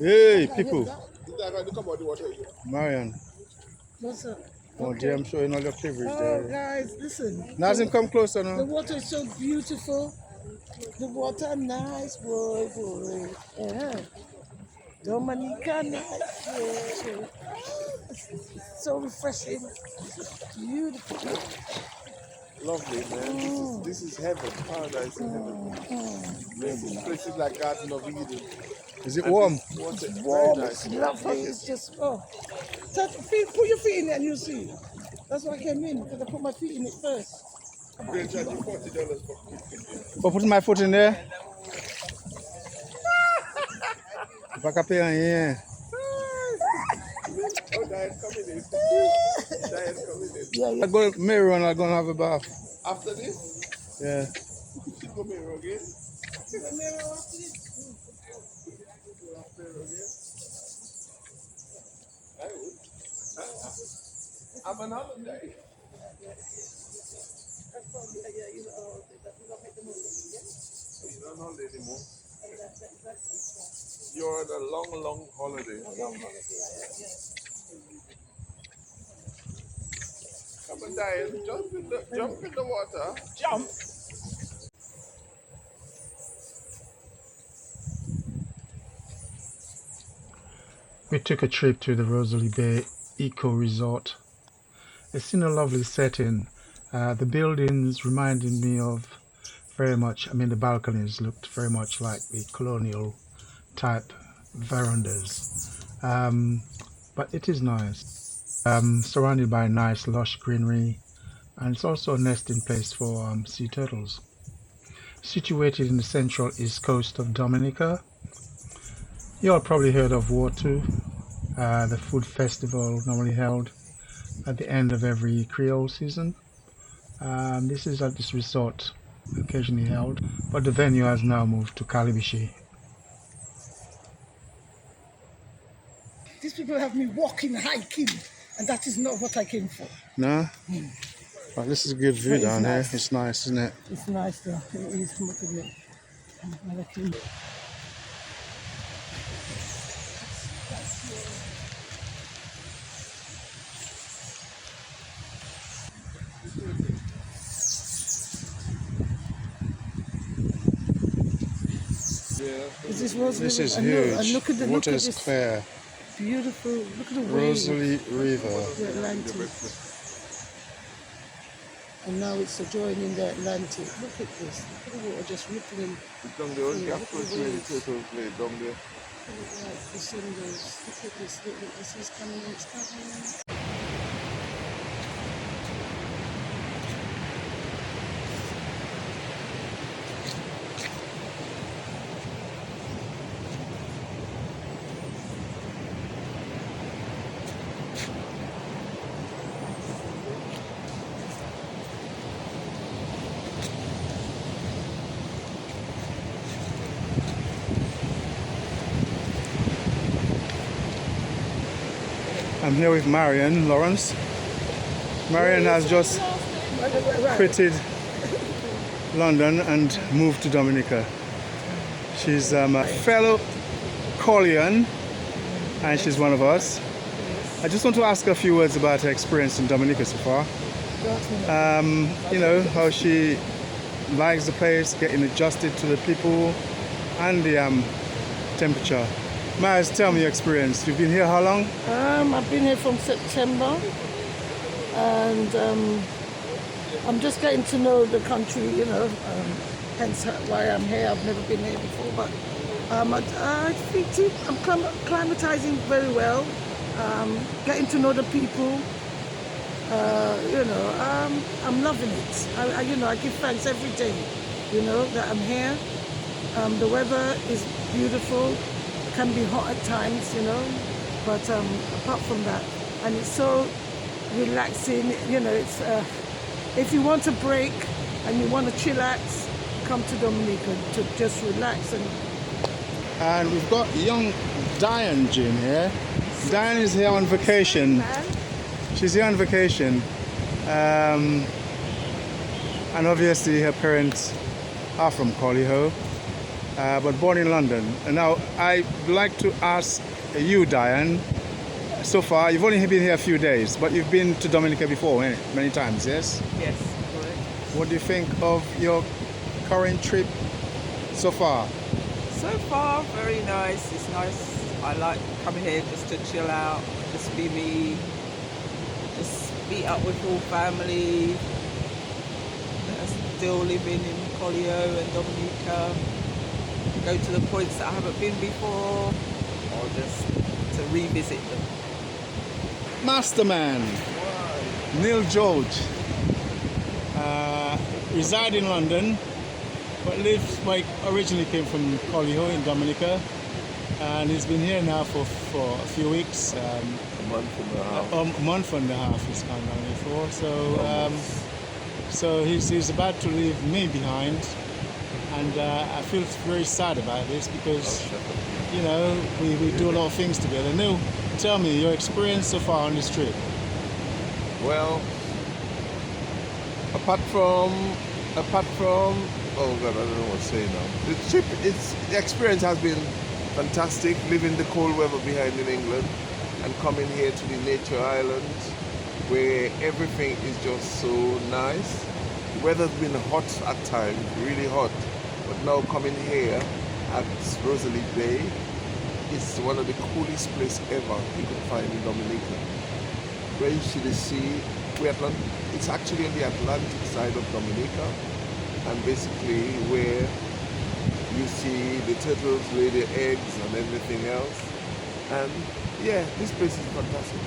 Hey, people. Marian. What's up? Oh, dear, I'm showing all your privilege Oh, there. guys, listen. Nazim, come closer now. The water is so beautiful. The water nice, boy. Yeah. Dominica nice, boy. So refreshing. Beautiful. Lovely, man. This is heaven, paradise in heaven. Places like Garden of Eden. Is it warm? Water, It's very warm, nice. it's lovely. It's just, oh. Put your feet in it and you'll see. That's why I came in, because I put my feet in it first. They'll charge you $40 for For putting my foot in there? If I can pay on here. Oh, Diane coming in. Diane coming in. Yeah. I go to mirror and I'm going to have a bath. After this, Yeah. you go mirror again. I would. I'm on holiday. You're not on holiday anymore. You're on a long, long holiday. Come on, Diane. Jump in the water. Jump. We took a trip to the Rosalie Bay Eco-Resort. It's in a lovely setting. The buildings reminded me of very much, the balconies looked very much like the colonial type verandas. But it is nice. Surrounded by nice lush greenery, and it's also a nesting place for sea turtles. Situated in the central east coast of Dominica. You all probably heard of Watu, the food festival normally held at the end of every Creole season. This is at this resort occasionally held, but the venue has now moved to Calibishi. These people have me walking, hiking, and that is not what I came for. No? Well, this is a good view down here. It's nice, isn't it? It's nice though. It is. This is Rosalie This is River. huge. And look at The the water look at is this clear. beautiful. Look at the wave. Rosalie River. The Atlantic. And now it's joining the Atlantic. Look at this. Look at the water just rippling. Down there, you have to play the turtle play down there. Like the cinders. Look at this. Look, this is coming. It's coming. I'm here with Marian Lawrence. Marian has just quitted London and moved to Dominica. She's a fellow Collian and she's one of us. I just want to ask her a few words about her experience in Dominica so far. How she likes the place, getting adjusted to the people and the temperature. Maz, tell me your experience. You've been here how long? I've been here from September, and I'm just getting to know the country, hence why I'm here. I've never been here before, but I think I'm climatizing very well, getting to know the people. I'm loving it. I give thanks every day, that I'm here. The weather is beautiful. Can be hot at times, but apart from that, and it's so relaxing. It's if you want a break and you want to chillax, come to Dominica to just relax. And we've got young Diane Jean here. Diane is here on vacation. She's here on vacation, and obviously her parents are from Collyho. but born in London. And now I'd like to ask you, Diane. So far, you've only been here a few days, but you've been to Dominica before many times, yes? Yes, correct. What do you think of your current trip so far? So far, very nice. It's nice. I like coming here just to chill out, just be me, just meet up with all family that are still living in Collio and Dominica. Go to the points that I haven't been before, or just to revisit them. Masterman, Neil George, reside in London, but originally came from Collio in Dominica, and he's been here now for a few weeks. A month and a half. A month and a half he's come down here for. So he's about to leave me behind, and I feel very sad about this because you know we do a lot of things together. Neil, tell me your experience so far on this trip. Well, apart from, oh God, I don't know what to say now. The experience has been fantastic, leaving the cold weather behind in England and coming here to the nature islands where everything is just so nice. The weather's been hot at times, really hot, but now coming here at Rosalie Bay, it's one of the coolest places ever you could find in Dominica. Where you see the sea, it's actually on the Atlantic side of Dominica, and basically where you see the turtles lay their eggs and everything else. And yeah, this place is fantastic.